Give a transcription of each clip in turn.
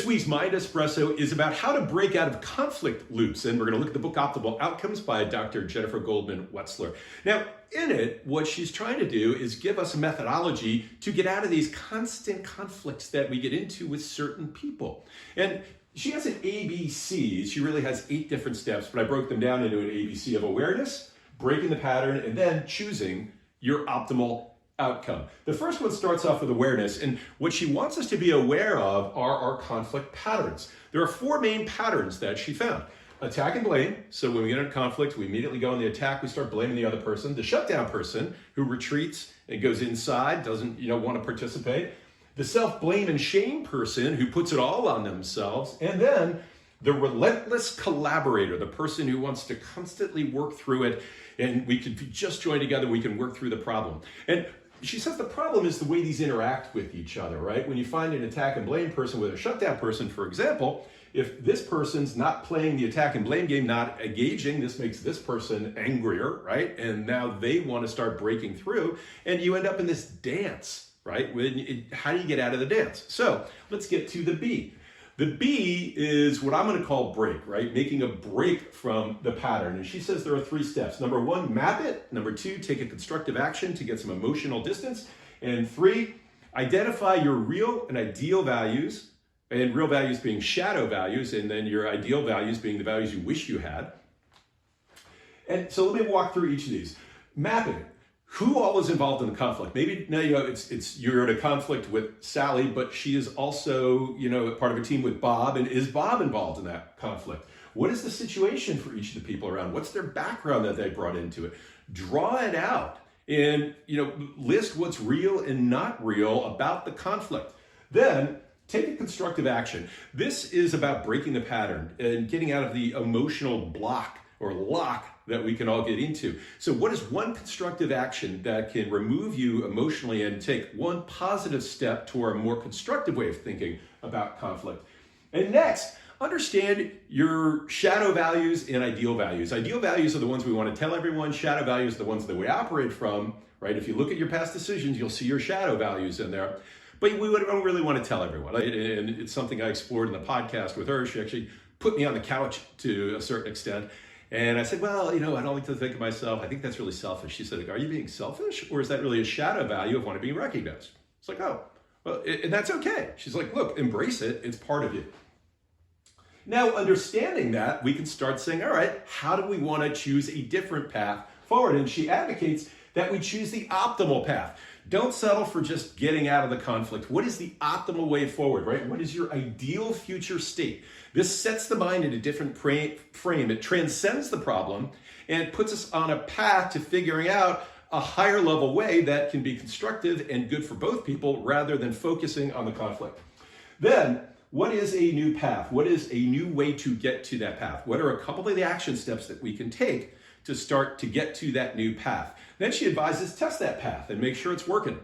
week's MindEspresso is about how to break out of conflict loops, and we're going to look at the book Optimal Outcomes by Dr. Jennifer Goldman-Wetzler. Now, in it, what she's trying to do is give us a methodology to get out of these constant conflicts that we get into with certain people. And she has an ABC. She really has 8 different steps, but I broke them down into an ABC of awareness, breaking the pattern, and then choosing your optimal outcome. The first one starts off with awareness, and what she wants us to be aware of are our conflict patterns. There are 4 main patterns that she found. Attack and blame. So when we get in a conflict, we immediately go on the attack, we start blaming the other person. The shutdown person who retreats and goes inside, doesn't want to participate. The self-blame and shame person who puts it all on themselves. And then the relentless collaborator, the person who wants to constantly work through it, and we can just join together, we can work through the problem. And she says the problem is the way these interact with each other, right? When you find an attack and blame person with a shutdown person, for example, if this person's not playing the attack and blame game, not engaging, this makes this person angrier, right? And now they want to start breaking through, and you end up in this dance, right? How do you get out of the dance? So let's get to the B. The B is what I'm going to call break, right? Making a break from the pattern. And she says there are 3 steps. Number 1, map it. Number 2, take a constructive action to get some emotional distance. And 3, identify your real and ideal values, and real values being shadow values, and then your ideal values being the values you wish you had. And so let me walk through each of these. Mapping it. Who all is involved in the conflict? Maybe now you're in a conflict with Sally, but she is also part of a team with Bob, and is Bob involved in that conflict? What is the situation for each of the people around? What's their background that they brought into it? Draw it out and list what's real and not real about the conflict. Then take a constructive action. This is about breaking the pattern and getting out of the emotional block or lock that we can all get into. So what is one constructive action that can remove you emotionally and take one positive step toward a more constructive way of thinking about conflict? And next, understand your shadow values and ideal values. Ideal values are the ones we want to tell everyone. Shadow values are the ones that we operate from, right? If you look at your past decisions, you'll see your shadow values in there. But we don't really want to tell everyone. And it's something I explored in the podcast with her. She actually put me on the couch to a certain extent. And I said, well, I don't like to think of myself. I think that's really selfish. She said, are you being selfish? Or is that really a shadow value of wanting to be recognized? It's like, oh, well, and that's okay. She's like, look, embrace it. It's part of you. Now, understanding that, we can start saying, all right, how do we want to choose a different path forward? And she advocates that we choose the optimal path. Don't settle for just getting out of the conflict. What is the optimal way forward, right? What is your ideal future state? This sets the mind in a different frame. It transcends the problem and puts us on a path to figuring out a higher level way that can be constructive and good for both people rather than focusing on the conflict. Then, what is a new path? What is a new way to get to that path? What are a couple of the action steps that we can take to start to get to that new path? Then she advises test that path and make sure it's working.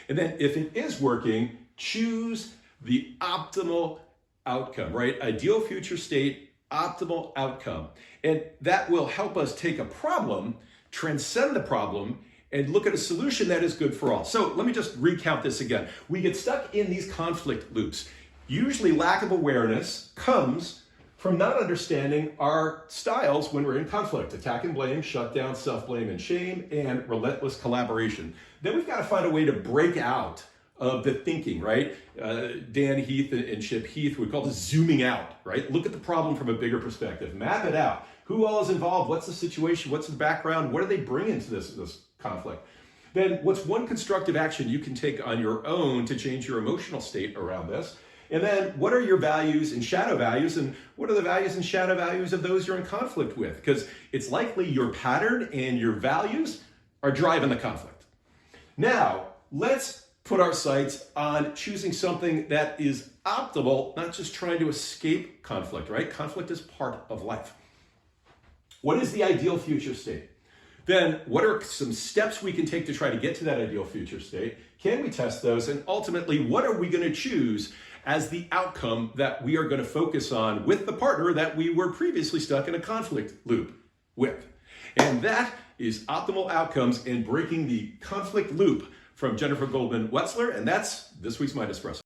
And then if it is working, choose the optimal outcome, right? Ideal future state, optimal outcome. And that will help us take a problem, transcend the problem, and look at a solution that is good for all. So let me just recount this again. We get stuck in these conflict loops. Usually lack of awareness comes from not understanding our styles when we're in conflict. Attack and blame, shutdown, self-blame and shame, and relentless collaboration. Then we've got to find a way to break out of the thinking, right? Dan Heath and Chip Heath would call this zooming out, right? Look at the problem from a bigger perspective. Map it out. Who all is involved? What's the situation? What's the background? What do they bring into this conflict? Then what's one constructive action you can take on your own to change your emotional state around this? And then what are your values and shadow values, and what are the values and shadow values of those you're in conflict with? Because it's likely your pattern and your values are driving the conflict. Now, let's put our sights on choosing something that is optimal, not just trying to escape conflict, right? Conflict is part of life. What is the ideal future state? Then what are some steps we can take to try to get to that ideal future state? Can we test those? And ultimately, what are we going to choose as the outcome that we are going to focus on with the partner that we were previously stuck in a conflict loop with? And that is Optimal Outcomes and Breaking the Conflict Loop from Jennifer Goldman-Wetzler. And that's this week's MindEspresso.